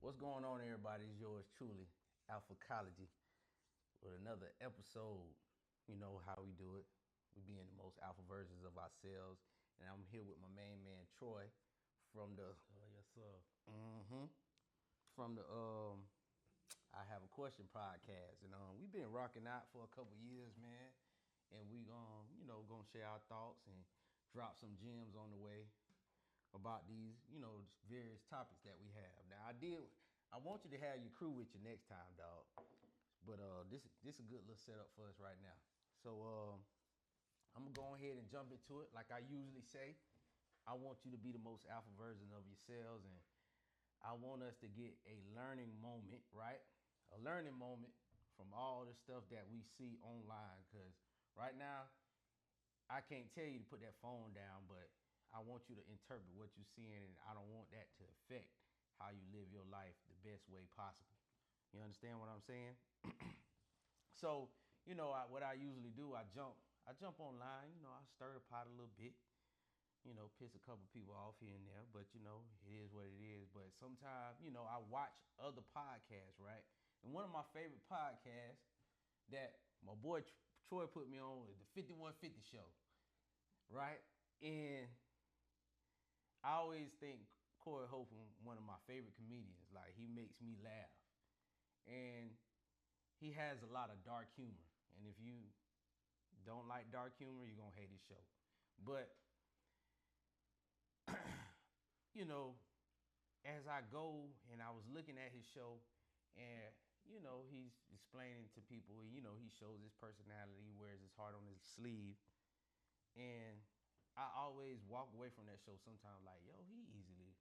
What's going on, everybody? It's yours truly, Alphacology, with another episode. You know how we do it. We being the most alpha versions of ourselves. And I'm here with my main man, Troy, from the Yes, sir. from the I Have a Question podcast. And we've been rocking out for a couple years, man. And we gonna share our thoughts and drop some gems on the way about these, various topics that we have. Now, I want you to have your crew with you next time, dog. But this is a good little setup for us right now. So I'm gonna go ahead and jump into it. Like I usually say, I want you to be the most alpha version of yourselves, and I want us to get a learning moment, right? A learning moment from all the stuff that we see online. Because right now, I can't tell you to put that phone down, but I want you to interpret what you're seeing, and I don't want that to affect how you live your life the best way possible. You understand what I'm saying? So, what I usually do, I jump online, I stir the pot a little bit, piss a couple people off here and there, but it is what it is. But sometimes, I watch other podcasts, right? And one of my favorite podcasts that my boy Troy put me on is the 5150 show, right? And I always think Corey Holcomb one of my favorite comedians. Like, he makes me laugh. And he has a lot of dark humor. And if you don't like dark humor, you're going to hate his show. But, as I go and I was looking at his show, and, he's explaining to people, he shows his personality, he wears his heart on his sleeve. And I always walk away from that show sometimes like, yo, he easily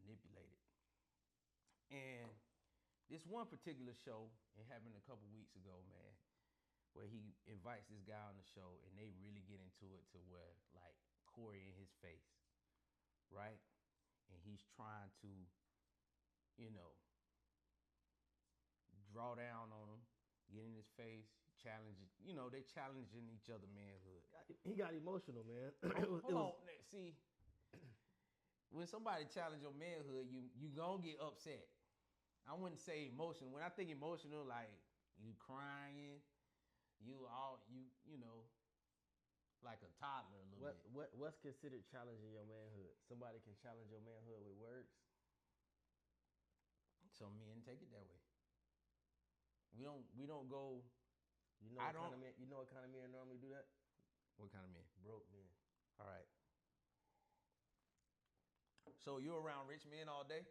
manipulated. And this one particular show, it happened a couple weeks ago, man, where he invites this guy on the show and they really get into it to where, like, Corey in his face, right? And he's trying to, draw down on him, get in his face, challenge, they challenging each other manhood. He got emotional, man. Hold on. See, when somebody challenge your manhood, you gonna get upset. I wouldn't say emotional. When I think emotional, like you crying, like a toddler a little bit. What's considered challenging your manhood? Somebody can challenge your manhood with words. Some men take it that way. We don't go. You know what kind of men normally do that? What kind of men? Broke men. All right. So you're around rich men all day?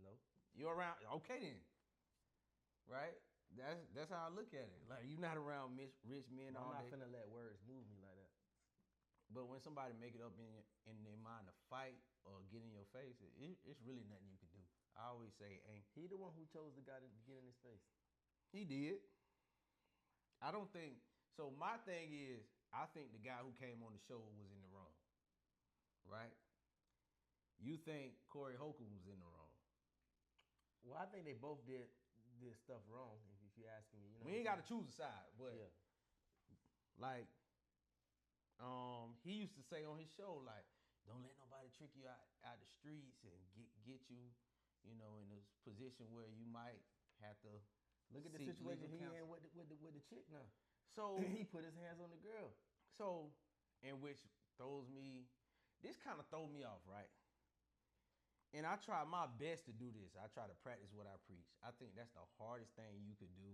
No. You're around, okay then, right? That's how I look at it. Like, you're not around rich men all day. I'm not finna let words move me like that. But when somebody make it up in their mind to fight or get in your face, it's really nothing you can do. I always say, ain't he the one who chose the guy to get in his face? He did. I don't think so. My thing is, I think the guy who came on the show was in the wrong, right? You think Corey Holcomb was in the wrong? Well, I think they both did stuff wrong. If you're asking me, we ain't got to choose a side, but yeah, like, he used to say on his show, like, don't let nobody trick you out the streets and get you, in a position where you might have to. Look at the situation he in with the chick now. So he put his hands on the girl. So, and which throws me, this kind of throw me off, right? And I try my best to do this. I try to practice what I preach. I think that's the hardest thing you could do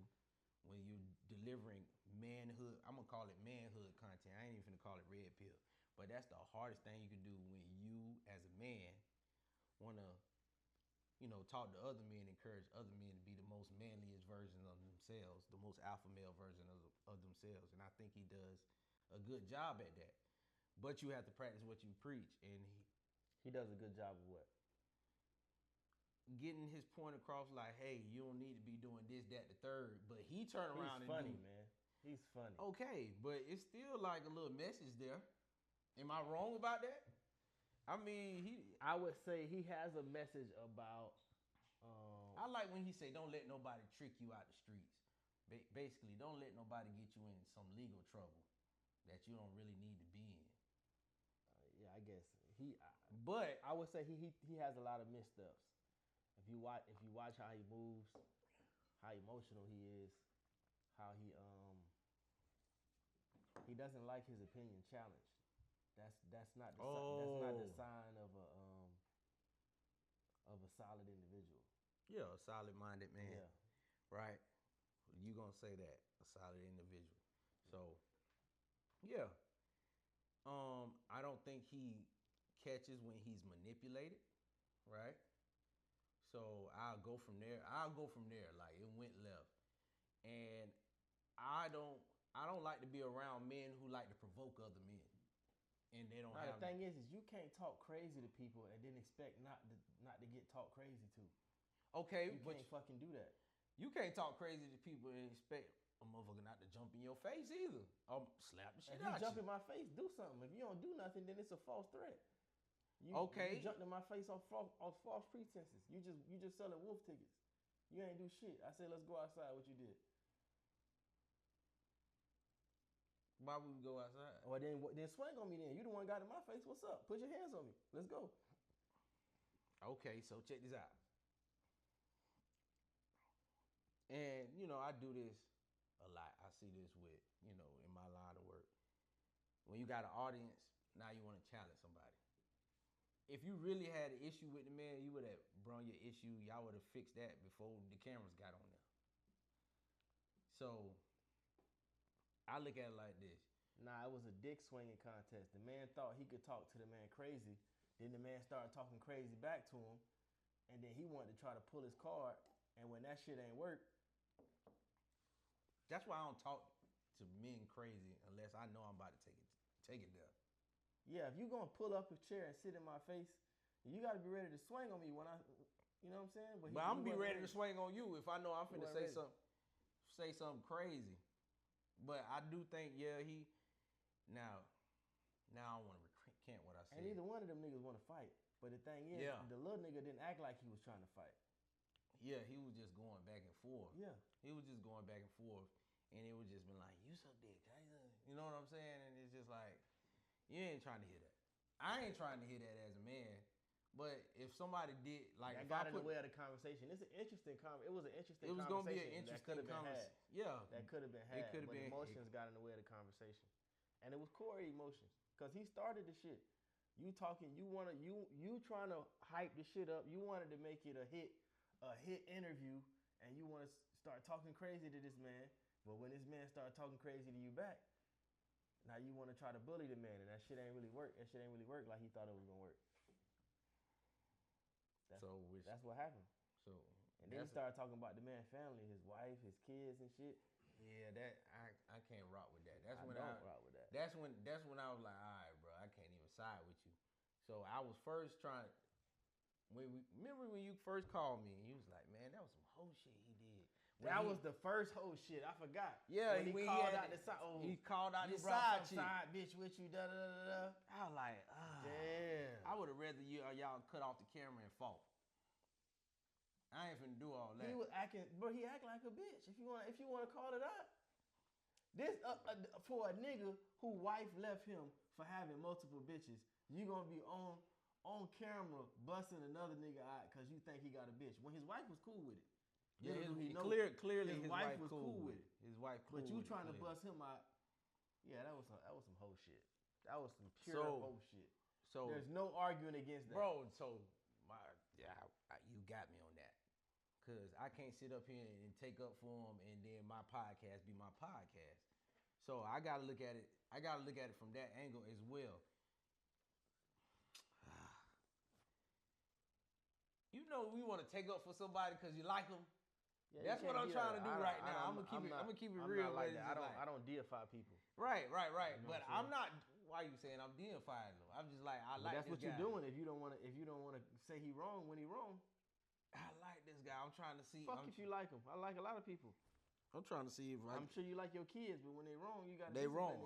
when you're delivering manhood. I'm going to call it manhood content. I ain't even finna call it red pill. But that's the hardest thing you can do when you, as a man, want to, talk to other men, encourage other men to be the most manliest version of themselves, the most alpha male version of themselves. And I think he does a good job at that. But you have to practice what you preach. And he does a good job of what? Getting his point across, like, hey, you don't need to be doing this, that, the third. But he turned around and funny, man. He's funny. Okay, but it's still like a little message there. Am I wrong about that? I mean, I would say he has a message about. I like when he say, "Don't let nobody trick you out the streets." Basically, don't let nobody get you in some legal trouble that you don't really need to be in. Yeah, I guess But I would say he has a lot of missteps. if you watch how he moves, how emotional he is, how he doesn't like his opinion challenged. That's not the sign of a solid individual. Yeah, a solid-minded man. Yeah. Right? You gonna say that, a solid individual. So, yeah. I don't think he catches when he's manipulated, right? So I'll go from there. Like it went left. And I don't like to be around men who like to provoke other men. And they don't have the thing is you can't talk crazy to people and then expect not to get talked crazy to. Okay, you can't fucking do that. You can't talk crazy to people and expect a motherfucker not to jump in your face either. Slap the shit out you jump in my face, do something. If you don't do nothing, then it's a false threat. You jumped in my face off false pretenses. You just selling wolf tickets. You ain't do shit. I said let's go outside. What you did? Why would we go outside? Or then swing on me then. You the one got in my face. What's up? Put your hands on me. Let's go. Okay, so check this out. And, I do this a lot. I see this with, in my line of work. When you got an audience, now you want to challenge somebody. If you really had an issue with the man, you would have brought your issue. Y'all would have fixed that before the cameras got on there. So, I look at it like this. Nah, it was a dick swinging contest. The man thought he could talk to the man crazy. Then the man started talking crazy back to him. And then he wanted to try to pull his card. And when that shit ain't work. That's why I don't talk to men crazy unless I know I'm about to take it there. Yeah, if you gonna pull up a chair and sit in my face, you gotta be ready to swing on me when you know what I'm saying? But I'm gonna be ready to swing on you if I know I'm finna say something crazy. But I do think, now I don't want to recant what I said. And neither one of them niggas want to fight. But the thing is, the little nigga didn't act like he was trying to fight. Yeah, he was just going back and forth. Yeah. He was just going back and forth. And it would just been like, you so dick. You know what I'm saying? And it's just like, you ain't trying to hear that. I ain't trying to hear that as a man. But if somebody did, like, that got in the way of the conversation. It's an interesting conversation. It was an interesting conversation. It was going to be an interesting conversation. Yeah. That could have been had. But emotions got in the way of the conversation. And it was Corey emotions. Because he started the shit. You talking, you trying to hype the shit up. You wanted to make it a hit interview. And you want to start talking crazy to this man. But when this man started talking crazy to you back, now you want to try to bully the man, and that shit ain't really work. That shit ain't really work like he thought it was gonna work. That's what happened. And then he started talking about the man's family, his wife, his kids, and shit. Yeah, that I can't rock with that. I don't rock with that. That's when I was like, all right, bro, I can't even side with you. So I was first trying. Remember when you first called me and you was like, man, that was some whole shit he did. That was the first whole shit. I forgot. Yeah, when he called out the side. Oh, he called out the side chick. Side bitch with you. Da da da da. I was like, damn. I would have rather y'all cut off the camera and fought. I ain't finna do all that. He was acting, bro. He act like a bitch. If you want to call it out, this for a nigga who wife left him for having multiple bitches, you gonna be on camera busting another nigga out because you think he got a bitch when his wife was cool with it. Yeah, clearly his wife was cool with it. His wife cool but you with trying it, to bust him out. Yeah, that was some whole shit. That was some pure whole shit. So there's no arguing against that, bro. So you got me on that. Cause I can't sit up here and take up for him and then my podcast be my podcast. So I gotta look at it. I gotta look at it from that angle as well. You know, we want to take up for somebody because you like them. Yeah, that's what I'm trying to do right now. I'm gonna keep it real. Not like that. I don't deify people. Right. You know but I'm not. Why are you saying I'm deifying them? I'm just like I like. That's this what guy. You're doing. If you don't want to say he wrong when he wrong. I like this guy. I'm trying to see. If you like him. I like a lot of people. I'm trying to see if I'm sure you like your kids, but when they wrong, you got to. They wrong.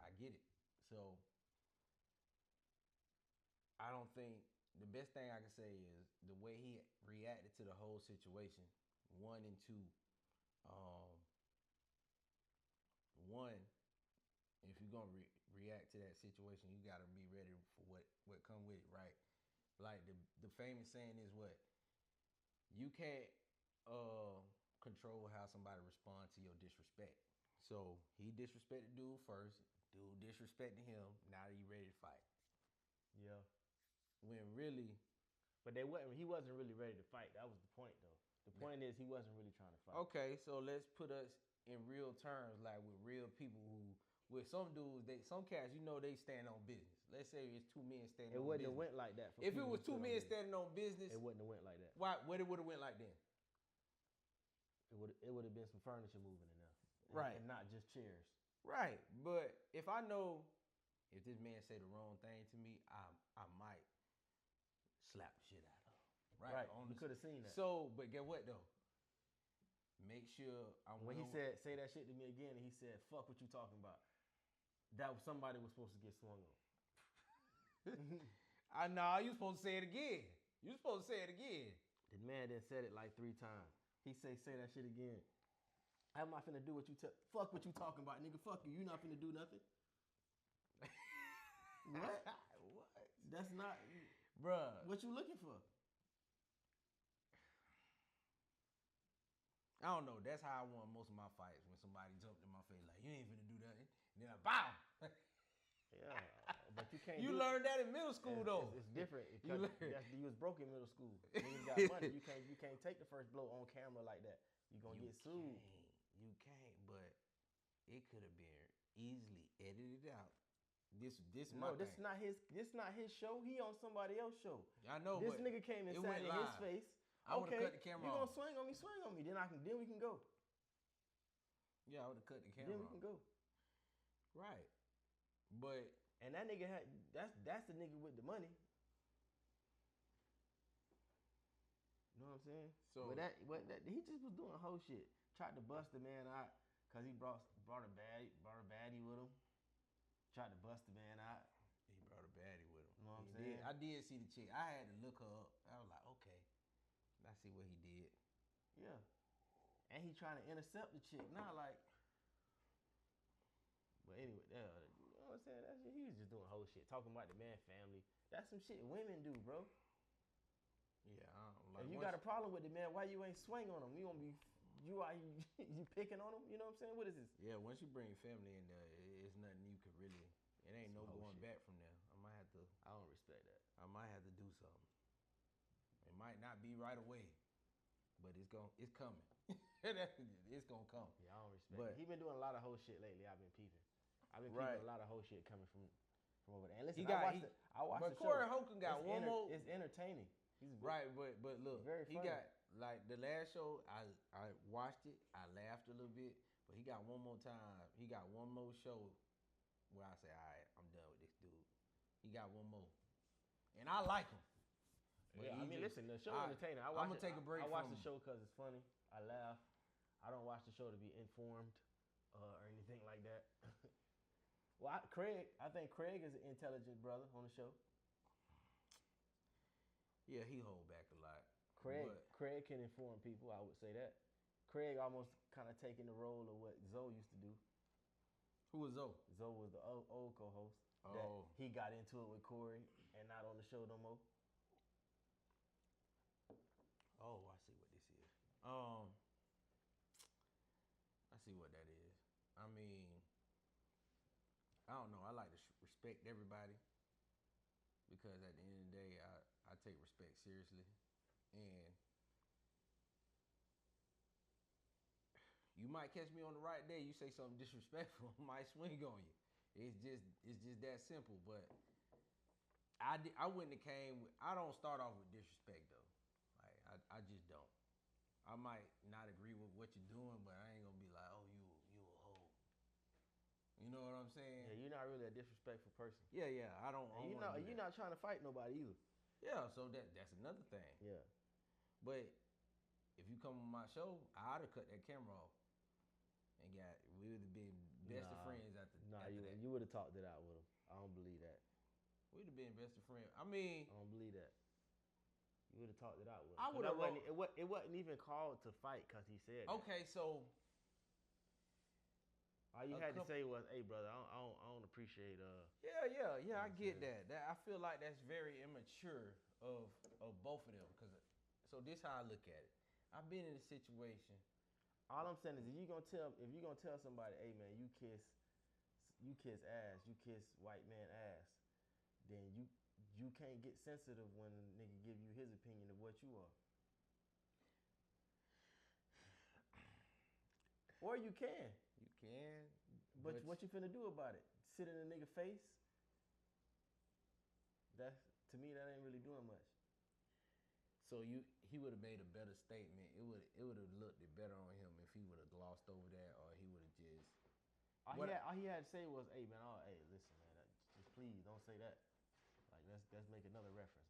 I get it. So I don't think the best thing I can say is the way he reacted to the whole situation. 1 and 2. One, if you're gonna react to that situation, you gotta be ready for what come with it, right? Like the famous saying is what? you can't control how somebody responds to your disrespect. So he disrespected dude first. Dude disrespected him. Now he ready to fight. Yeah. When really, but he wasn't really ready to fight. That was the point, though. The point is he wasn't really trying to fight. Okay, so let's put us in real terms, like with real people who, with some dudes, some cats, they stand on business. Let's say it's two men standing on business. It wouldn't have went like that. If it was two men standing on business, it wouldn't have went like that. Why? What it would have went like then? It would have been some furniture moving in there, right? And not just chairs, right? But if I know if this man say the wrong thing to me, I might slap the shit out of him. Right. You could have seen that. So, but get what though? Make sure when he said say that shit to me again, and he said fuck what you talking about. That was somebody was supposed to get swung on. I know you supposed to say it again. You supposed to say it again. The man then said it like 3 times. He say that shit again. I'm not finna do what you fuck what you talking about, nigga. Fuck you. You not finna do nothing. What? What? That's not, bruh. What you looking for? I don't know. That's how I won most of my fights. When somebody jumped in my face like, you ain't finna do nothing. And then I bow. Yeah, but you can't. You learned that in middle school though. It's different. You was broke in middle school. Niggas got money. You can't take the first blow on camera like that. You gonna get sued. You can't. But it could have been easily edited out. This is not his show. He on somebody else's show. I know. This nigga came and sat in his face. I would have cut the camera off. You gonna swing on me? Swing on me. Then we can go. Yeah, I would have cut the camera off. Then we can go. Right. But and that nigga that's the nigga with the money. You know what I'm saying? So he just was doing whole shit. Tried to bust the man out because he brought a baddie with him. Tried to bust the man out. He brought a baddie with him. You know what I'm saying? I did see the chick. I had to look her up. I was like, okay. I see what he did. Yeah. And he trying to intercept the chick. Not like. But anyway, you know what I'm saying? He was just doing whole shit. Talking about the man family. That's some shit women do, bro. Yeah, I don't like. If you got a problem with the man, why you ain't swing on him? You gonna be, you picking on him? You know what I'm saying? What is this? Yeah, once you bring family in there, it's nothing you could really. It ain't no going back from there. I don't respect that. I might have to do something. It might not be right away, but it's coming. It's gonna come. Yeah, I don't respect it. He been doing a lot of whole shit lately. I've been peeping. I've been peeping a lot of whole shit coming from over there. And listen, I watched the show. But Corey Holcomb got one more. It's entertaining. He's right, but look, very funny. He got like the last show. I watched it. I laughed a little bit, but he got one more time. He got one more show where I say, all right, I'm done with this dude. He got one more, and I like him. Yeah, I mean, listen, the show entertaining. I'm gonna take a break. I watch the show because it's funny. I laugh. I don't watch the show to be informed or anything like that. Well, I think Craig is an intelligent brother on the show. Yeah, he hold back a lot. Craig can inform people, I would say that. Craig almost kind of taking the role of what Zoe used to do. Who was Zoe? Zoe was the old co-host. Oh. That he got into it with Corey and not on the show no more. Oh, I see what this is. I see what that is. I mean, I don't know. I like to respect everybody because at the end of the day, I take respect seriously. And you might catch me on the right day. You say something disrespectful, I might swing on you. It's just that simple. But I wouldn't have came. I don't start off with disrespect though. Like I just don't. I might not agree with what you're doing, but I ain't gonna be like, oh, you a hoe. You know what I'm saying? Yeah, you're not really a disrespectful person. Yeah. I don't. You're not trying to fight nobody either. Yeah, so that's another thing. Yeah. But if you come on my show, I'd have cut that camera off. And we would have been best of friends after that. You would have talked it out with him. I don't believe that. We'd have been best of friends. I mean, I don't believe that. You would have talked it out with him. I would have. It wasn't even called to fight because he said. Okay, so all you had to say was, "Hey, brother, I don't appreciate." Yeah. I get that. I feel like that's very immature of both of them because So this how I look at it. I've been in a situation. All I'm saying is, if you gonna tell somebody, hey man, you kiss ass, you kiss white man ass, then you can't get sensitive when a nigga give you his opinion of what you are. Or you can. You can. But what you finna do about it? Sit in a nigga face? That, to me, that ain't really doing much. So he would have made a better statement. It would have looked better on him if he would have glossed over that, or he would have just. All he had to say was, "Hey man, hey listen man, just please don't say that. Like let's make another reference.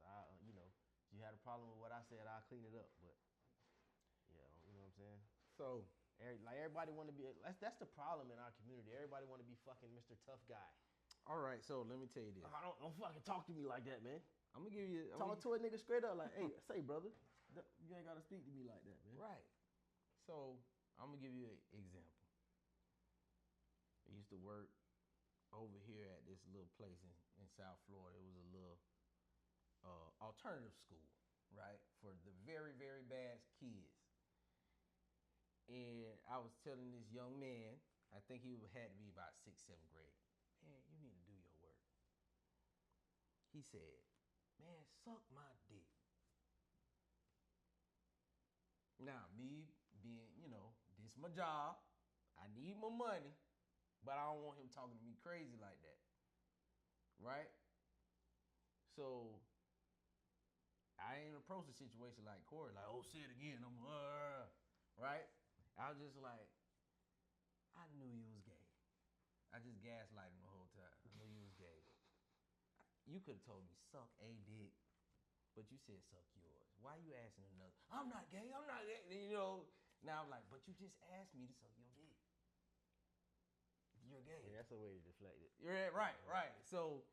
You had a problem with what I said, I'll clean it up. But yeah, you know what I'm saying. So like everybody want to be. That's the problem in our community. Everybody want to be fucking Mr. Tough Guy. All right, so let me tell you this. Don't fucking talk to me like that, man. I'm gonna give you talk to a nigga straight up, like, hey, say brother, you ain't gotta speak to me like that, man. Right. So I'm gonna give you an example. I used to work over here at this little place in South Florida. It was a little alternative school, right, for the very, very bad kids. And I was telling this young man, I think he had to be about 6th, 7th grade, man, you need to do your work. He said, man, suck my dick. Now, me being, this is my job. I need my money, but I don't want him talking to me crazy like that. Right? So, I ain't approach the situation like Corey, like, oh, say it again. Right? I was just like, I knew you was gay. I just gaslighted him the whole time. I knew you was gay. You could have told me, suck a dick, but you said suck yours. Why you asking another? I'm not gay. Now I'm like, but you just asked me to suck your dick. You're gay. Yeah, that's a way to deflect it. You're right. So,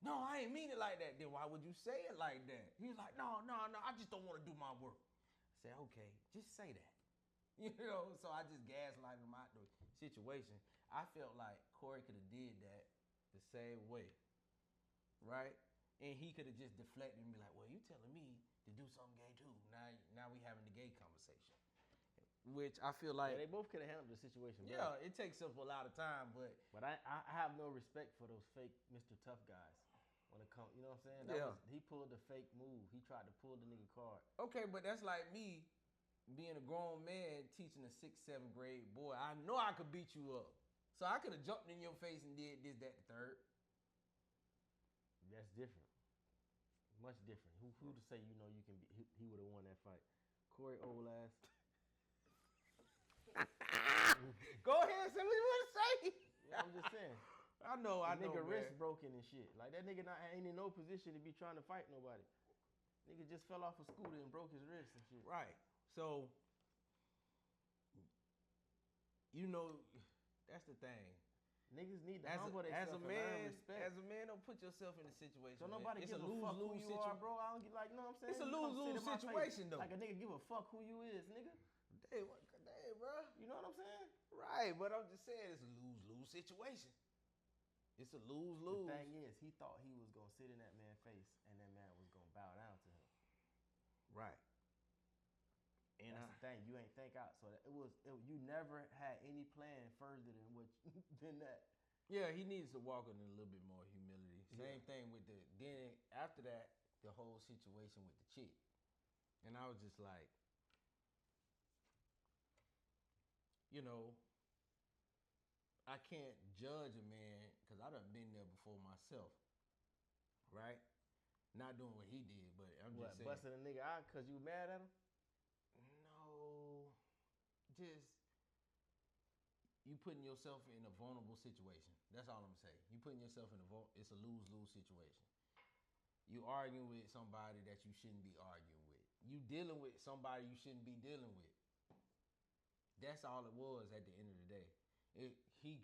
no, I ain't mean it like that. Then why would you say it like that? He was like, no, I just don't want to do my work. I said, okay, just say that. So I just gaslighted him out the situation. I felt like Corey could have did that the same way, right? And he could have just deflected and be like, well, you telling me to do something gay too. Now we having the gay conversation. Which I feel like... Yeah, they both could have handled the situation better. Yeah, it takes up a lot of time, but... But I have no respect for those fake Mr. Tough guys. When it comes, you know what I'm saying? He pulled the fake move. He tried to pull the nigga card. Okay, but that's like me being a grown man teaching a 6th, 7th grade boy. I know I could beat you up. So I could have jumped in your face and did this, that, the third. That's different. Much different. Who to say you can be? He would have won that fight. Corey old ass. Go ahead, say what you want to say. Yeah, I'm just saying. I know, nigga wrist broken and shit. Like that nigga ain't in no position to be trying to fight nobody. Nigga just fell off a scooter and broke his wrist and shit. Right. So, that's the thing. Niggas need to humble themselves and learn respect. As a man, don't put yourself in a situation. So nobody gives a fuck who you are, bro. I don't get you know what I'm saying? It's a lose-lose situation, though. Like a nigga give a fuck who you is, nigga. Damn, bro. You know what I'm saying? Right, but I'm just saying it's a lose-lose situation. It's a lose-lose. The thing is, he thought he was going to sit in that man's face and that man was going to bow down to him. Right. And that's the thing. You ain't think out. So you never had any plan further than that. Yeah, he needs to walk in a little bit more humility. Same thing with then after that, the whole situation with the chick. And I was just like, I can't judge a man because I done been there before myself, right? Not doing what he did, but I'm just saying. Busting a nigga out because you mad at him? No, just you putting yourself in a vulnerable situation. That's all I'm saying. You putting yourself in it's a lose-lose situation. You arguing with somebody that you shouldn't be arguing with. You dealing with somebody you shouldn't be dealing with. That's all it was at the end of the day. He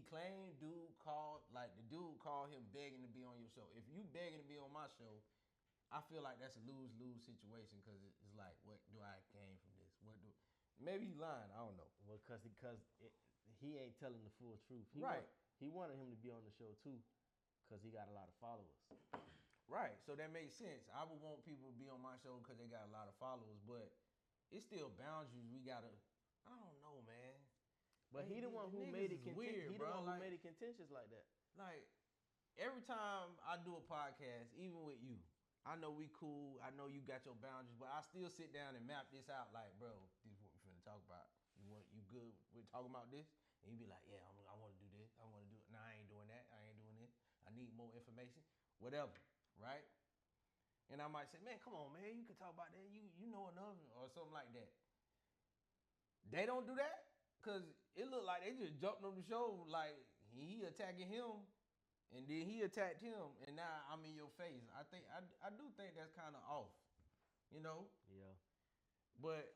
claimed the dude called him begging to be on your show. If you begging to be on my show, I feel like that's a lose-lose situation because it's like, what do I gain from this? Maybe he lying. I don't know. Well, because he ain't telling the full truth. Right. He wanted him to be on the show too because he got a lot of followers. Right, so that makes sense. I would want people to be on my show because they got a lot of followers, but it's still boundaries we gotta. I don't know, man. But he the one who made it weird, he the one who made it contentious like that. Like every time I do a podcast, even with you, I know we cool. I know you got your boundaries, but I still sit down and map this out. Like, bro, this is what we finna talk about. You good with talking about this? And you be like, yeah, I want to do this. I want to do it. No, I ain't doing that. I ain't doing this. I need more information. Whatever, right? And I might say, man, come on, man, you can talk about that. You know enough or something like that. They don't do that because it looked like they just jumped on the show like he attacking him, and then he attacked him, and now I'm in your face. I do think that's kind of off, you know. Yeah. But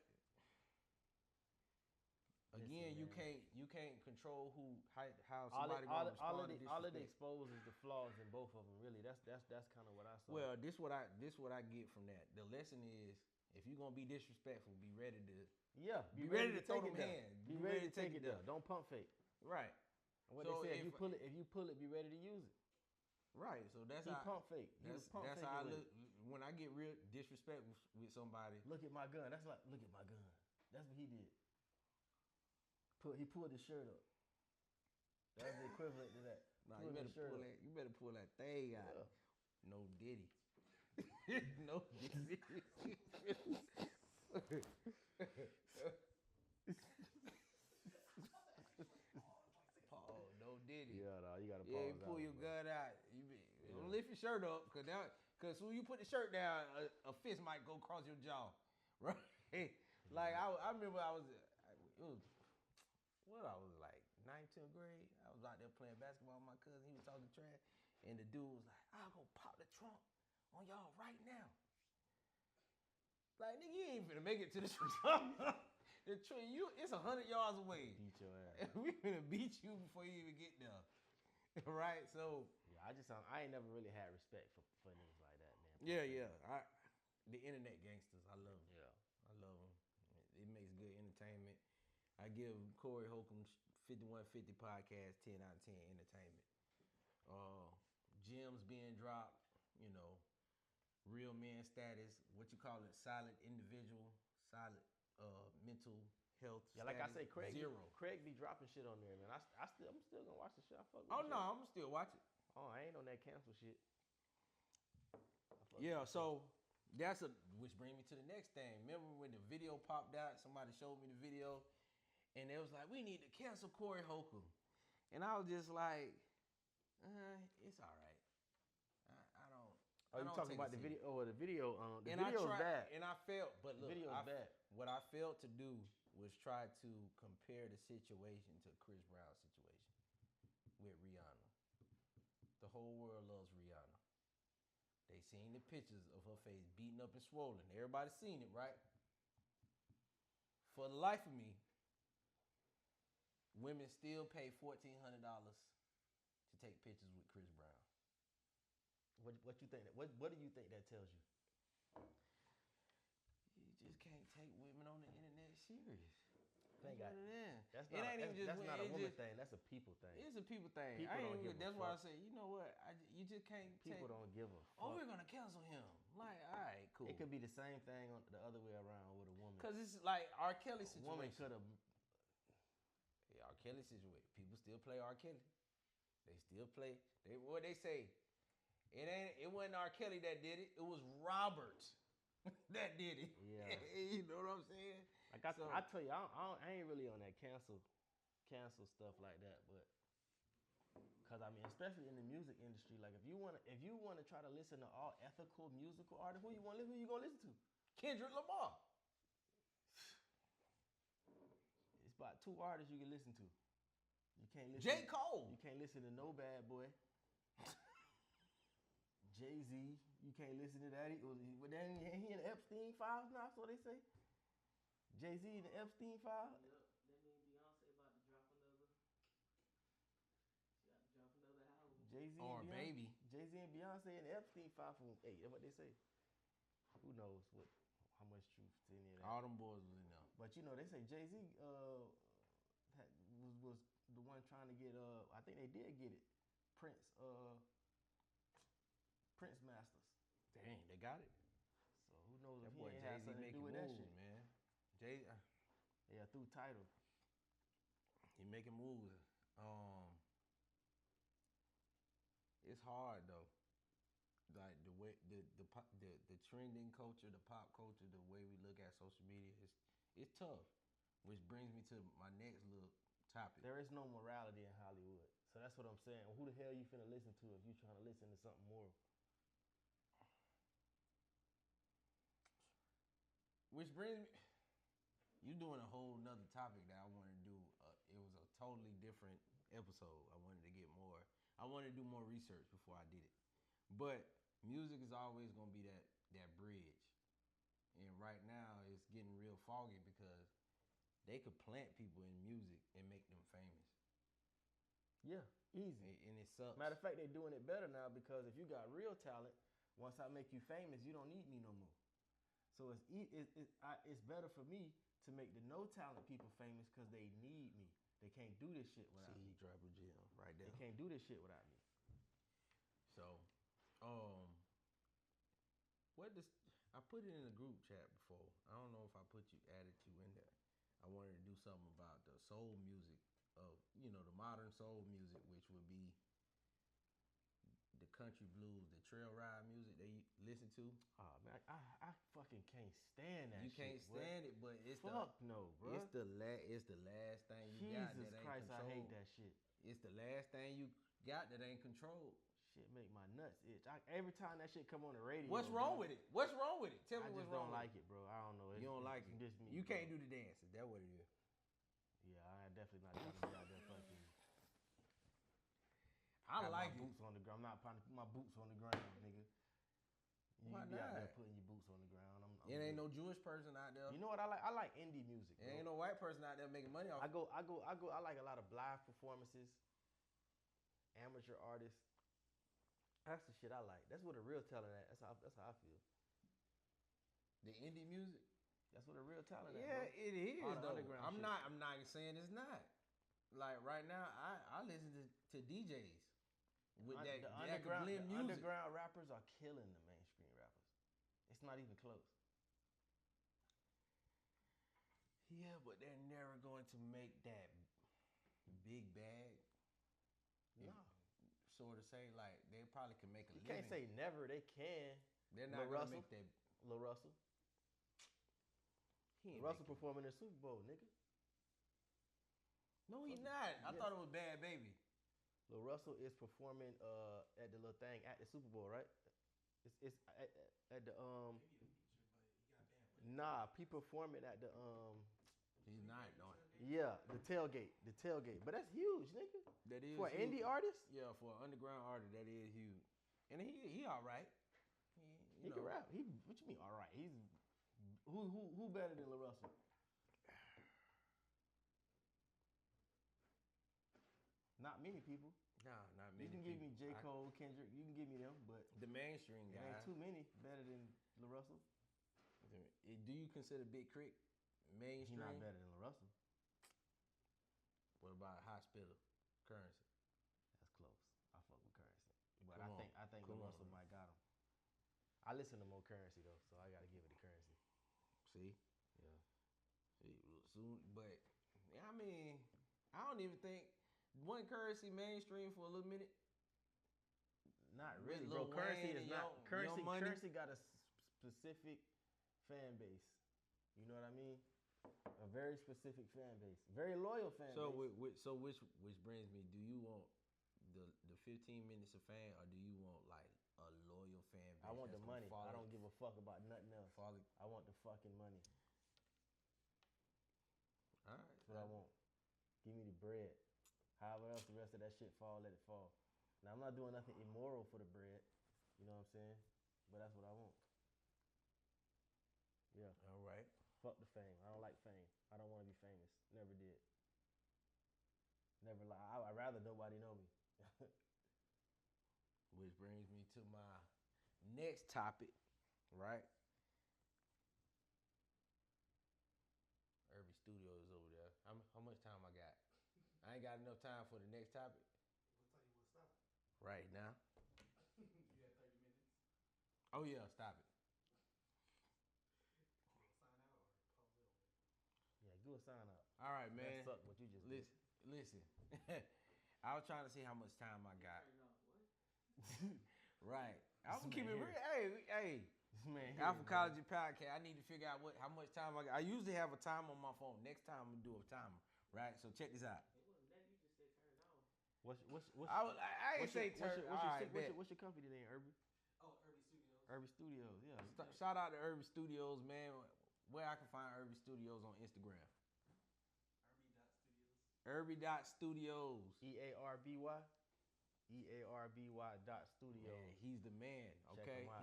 again, you can't control how somebody gonna respond to disrespect. All it exposes the flaws in both of them. Really, that's kind of what I saw. Well, this what I get from that. The lesson is if you're gonna be disrespectful, be ready to. Yeah, be ready to throw them hands. Be ready to take it there. Don't pump fake. Right. And what they say, if you pull it, be ready to use it. Right. So that's he pump fake. That's how I look when I get real disrespectful with somebody. Look at my gun. That's like, look at my gun. That's what he did. He pulled his shirt up. That's the equivalent to that. Nah, you better pull that thing out. Yeah. No Diddy. No Diddy. Pause. No Diddy. Yeah, no, you gotta pause. Yeah, you pull your gun out. Don't lift your shirt up, cause when you put the shirt down, a fist might go across your jaw, right? Like I remember I was like 9th, 10th grade. I was out there playing basketball with my cousin. He was talking trash, and the dude was like, "I'll go pop the trunk on y'all right now." Like, nigga, you ain't finna make it to the trunk. The tree, it's 100 yards away. Beat your ass. We finna beat you before you even get there. Right? So yeah, I ain't never really had respect for niggas like that, man. Yeah. The internet gangsters, I love them. Yeah. I love them. It makes good entertainment. I give Corey Holcomb's 5150 podcast 10 out of 10 entertainment. Gems being dropped, real man status, what you call it, solid individual, solid mental health. Yeah, like I say, Craig 0. Craig be dropping shit on there, man. I'm still gonna watch the shit. I fuck with Oh no, I'm still watch it. Oh, I ain't on that cancel shit. Yeah, so which brings me to the next thing. Remember when the video popped out? Somebody showed me the video, and they was like, "We need to cancel Corey Holcomb," and I was just like, "It's all right. I don't." Oh, you talking about the video? Oh, the video. The video's bad. And I felt, but look, bad. What I failed to do was try to compare the situation to Chris Brown's situation with Rihanna. The whole world loves Rihanna. They seen the pictures of her face beaten up and swollen. Everybody seen it, right? For the life of me, women still pay $1,400 to take pictures with Chris Brown. What you think? What do you think that tells you? You just can't take women on the internet serious. That's not a woman thing. That's a people thing. It's a people thing. People don't give a fuck. That's why I say, you know what? You just can't. People don't give a fuck. Oh, we're gonna cancel him. Like, all right, cool. It could be the same thing on the other way around with a woman. Cause it's like R. Kelly situation. A woman could have. Yeah, R. Kelly situation. People still play R. Kelly. They still play. What they say? It wasn't R. Kelly that did it. It was Robert that did it. Yeah. You know what I'm saying? Like I tell you, I ain't really on that cancel stuff like that, but because I mean, especially in the music industry, like if you want to try to listen to all ethical musical artists, who you gonna listen to? Kendrick Lamar. It's about 2 artists you can listen to. You can't listen. J. Cole. You can't listen to no Bad Boy. Jay-Z, you can't listen to that. He in the Epstein files now, that's what they say. Jay-Z in the Epstein files. Yep, that means Beyonce about to drop another. She got to drop another album. Jay-Z and Beyonce in the Epstein file from that's what they say. Who knows how much truth is in there? All them boys was in there. But they say Jay-Z was the one trying to get I think they did get it. Prince Masters. Man, they got it. So who knows That if he boy ain't had Jay-Z something to do making with that moves, shit. man. Yeah, through Tidal. He making moves. It's hard though. Like the way the trending culture, the pop culture, the way we look at social media, it's tough. Which brings me to my next little topic. There is no morality in Hollywood. So that's what I'm saying. Who the hell you finna listen to if you trying to listen to something moral? Which brings me, you doing a whole nother topic that I wanted to do. It was a totally different episode. I wanted to get more. I wanted to do more research before I did it. But music is always gonna be that bridge. And right now it's getting real foggy because they could plant people in music and make them famous. Yeah, easy. And it sucks. Matter of fact, they're doing it better now because if you got real talent, once I make you famous, you don't need me no more. So it's better for me to make the no talent people famous because they need me. They can't do this shit without me. Drop a gem right there. They can't do this shit without me. So, what does I put it in a group chat before? I don't know if I added you in there. I wanted to do something about the soul music of the modern soul music, which would be the country blues, the trail ride music they listen to. Oh man, I fucking can't stand that. You can't stand it, but it's no, bro. It's the last thing you got that ain't Christ, controlled. I hate that shit. It's the last thing you got that ain't controlled. Shit make my nuts itch. Every time that shit come on the radio. What's wrong with it? What's wrong with it? Tell me what's wrong. I just don't like it, bro. I don't know. You don't like it. Just me. You can't do the dances. That's what it is. Yeah, I definitely not trying to be out there fucking. I like my boots on the ground. I'm not trying to put my boots on the ground, nigga. Why be not? out there putting your boots on the ground. It ain't no Jewish person out there. You know what I like? I like indie music. There ain't no white person out there making money off. I like a lot of live performances, amateur artists. That's the shit I like. That's what a real talent at. That's how I feel. The indie music. That's what a real talent at. Yeah, bro. it is. Underground I'm shit. not saying it's not. Like right now, I listen to DJs with that underground music. Underground rappers are killing the mainstream rappers. It's not even close. Yeah, but they're never going to make that big bag. No. Sort of say like they probably can make a living. You can't say never. They can. They're not gonna make that. Lil Russell. Russell performing in the Super Bowl, nigga. No, he's not. I thought it was Bad Baby. Lil Russell is performing at the little thing at the Super Bowl, right? It's at the Nah, he performing at the He's not doing. Yeah, the tailgate. But that's huge, nigga. That is for an indie artist. Yeah, for an underground artist, that is huge. And he all right. He can rap. What you mean all right? He's who better than Lil Russell? Not many people. Nah, not many. You can give me J. Cole, Kendrick. You can give me them, but the mainstream guy. Ain't too many better than Lil Russell. Do you consider Big Crit mainstream? He's not better than Lil Russell. What about Hospital, Currency? That's close. I fuck with Currency, but I think Lil Russell might got him. I listen to more Currency though, so I gotta give it to Currency. See, yeah. Soon, but I mean, I don't even think one Currency mainstream for a little minute. Not really, bro. Currency is not Currency. Currency got a specific fan base. You know what I mean? A very specific fan base, very loyal fan base. So which brings me? Do you want the 15 minutes of fan, or do you want like a loyal fan base? I want the money. I don't give a fuck about nothing else. I want the fucking money. All right, that's what I want. Give me the bread. However else the rest of that shit fall, let it fall. Now I'm not doing nothing immoral for the bread. You know what I'm saying? But that's what I want. Yeah. All right. Fuck the fame. I don't like fame. I don't want to be famous. Never did. Never like. I'd rather nobody know me. Which brings me to my next topic, right? Irby Studios over there. How much time I got? I ain't got enough time for the next topic. What time you want to stop? Right now. You had 30 minutes. Oh yeah, stop it. Yeah, do a sign out. All right, man. That sucked what you just did. Listen. I was trying to see how much time I got. Right. I'm gonna keep it real. Hey. Man, Alphacology Podcast. I need to figure out how much time I got. I usually have a timer on my phone. Next time I'm gonna do a timer. Right. So check this out. It wasn't that, you just said turn it on. What's I ain't say turn. What's your company name, Irby? Oh, Irby Studios. Irby Studios, yeah. Shout out to Irby Studios, man. Where I can find Irby Studios on Instagram. Irby.studios. EARBY. EARBY.studios. Man, he's the man. Okay, out,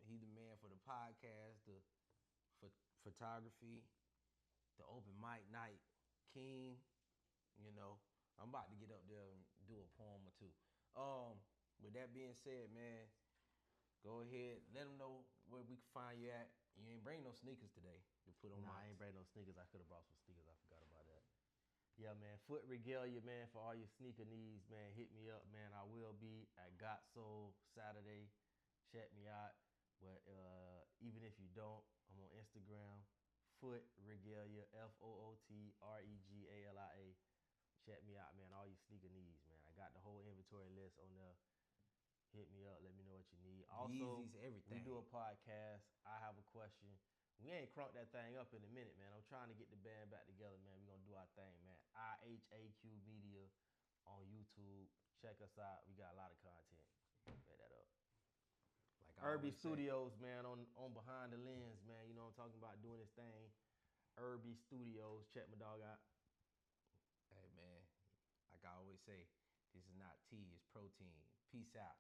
he's the man for the podcast, the photography, the open mic night king. You know, I'm about to get up there and do a poem or two. With that being said, man, go ahead, let them know where we can find you at. You ain't bring no sneakers today to put on. I ain't bring no sneakers. I could have brought some sneakers. I forgot about that. Yeah, man. Foot regalia, man, for all your sneaker needs, man. Hit me up, man. I will be at Got Soul Saturday. Check me out. But even if you don't, I'm on Instagram. Foot Regalia, FOOTREGALIA. Check me out, man. All your sneaker needs, man. I got the whole inventory list on there. Hit me up. Let me know what you need. Also, Yeezys, everything. We do a podcast. I have a question. We ain't crunked that thing up in a minute, man. I'm trying to get the band back together, man. We're going to do our thing, man. IHAQ Media on YouTube. Check us out. We got a lot of content. Back that up. Like Irby Studios, man, on Behind the Lens, man. You know what I'm talking about, doing this thing. Irby Studios. Check my dog out. Hey, man. Like I always say, this is not tea, it's protein. Peace out.